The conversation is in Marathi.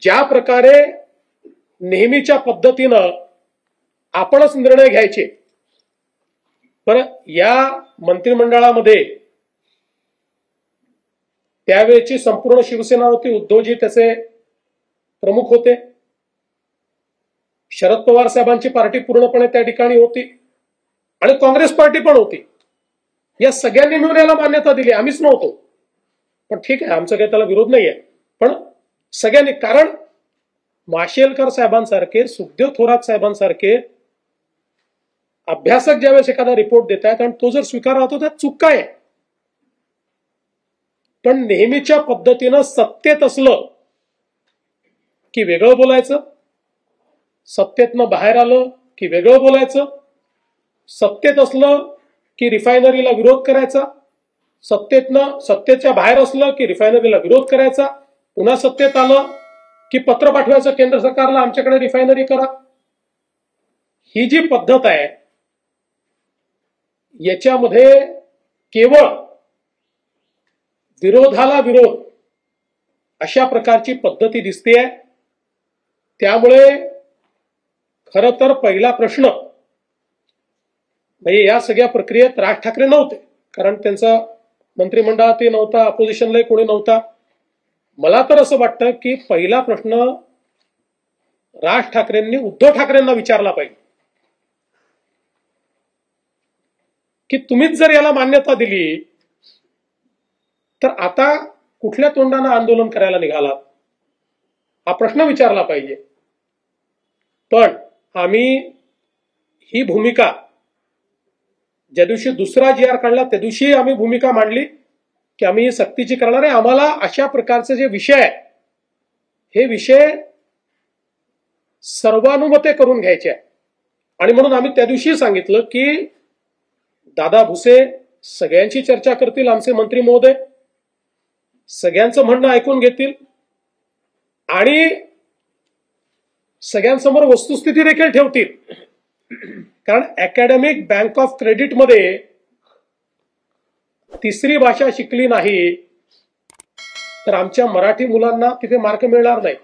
ज्या प्रकारे नेहमीच्या पद्धतीनं आपणच निर्णय घ्यायचे, पण या मंत्रिमंडळामध्ये त्यावेळेची संपूर्ण शिवसेना होती, उद्धवजी त्याचे प्रमुख होते, शरद पवार साहेबांची पार्टी पूर्णपणे त्या ठिकाणी होती आणि काँग्रेस पार्टी पण होती. या सगळ्यांनी मिळून याला मान्यता दिली, आम्हीच नव्हतो. पण ठीक आहे, आमचा काही त्याला विरोध नाहीये, पण सगळ्यांनी, कारण माशेलकर साहेबांसारखे, सुखदेव थोरात साहेबांसारखे अभ्यासक ज्यावेळेस एखादा रिपोर्ट देत आहेत आणि तो जर स्वीकारला होतो त्यात चूक काय आहे. पण नेहमीच्या पद्धतीनं सत्तेत असलं की वेगळं बोलायचं, सत्तेतनं बाहेर आलं की वेगळं बोलायचं, सत्तेत असलं की रिफायनरीला विरोध करायचा, सत्तेच्या बाहेर असलं की रिफायनरीला विरोध करायचा, पुन्हा सत्तेत आलं की पत्र पाठवायचं केंद्र सरकारला, आमच्याकडे रिफायनरी करा. ही जी पद्धत आहे याच्यामध्ये केवळ विरोधाला विरोध अशा प्रकारची पद्धती दिसते. त्यामुळे खरं तर पहिला प्रश्न म्हणजे या सगळ्या प्रक्रियेत राज ठाकरे नव्हते, कारण त्यांचा मंत्रिमंडळातही नव्हता, अपोजिशनलाही कोणी नव्हता. मला तर असं वाटतं की पहिला प्रश्न राज ठाकरेंनी उद्धव ठाकरेंना विचारला पाहिजे की तुम्हीच जर याला मान्यता दिली तर आता कुठल्या तोंडानं आंदोलन करायला निघालात, हा प्रश्न विचारला पाहिजे. पण आम्ही ही भूमिका ज्या दिवशी दुसरा GR काढला त्या दिवशी आम्ही भूमिका मांडली की आम्ही सक्तीची करणार आहे. आम्हाला अशा प्रकारचे जे विषय आहे हे विषय सर्वानुमते करून घ्यायचे आहे. आणि म्हणून आम्ही त्या दिवशी सांगितलं की दादा भुसे सगळ्यांची चर्चा करतील, आमचे मंत्री महोदय सगळ्यांचं म्हणणं ऐकून घेतील आणि सगळ्यांसमोर वस्तुस्थिती देखील ठेवतील. कारण अकॅडमिक बँक ऑफ क्रेडिट मध्ये तिसरी भाषा शिकली नाही तर आमच्या मराठी मुलांना तिथे मार्क मिळणार नाही.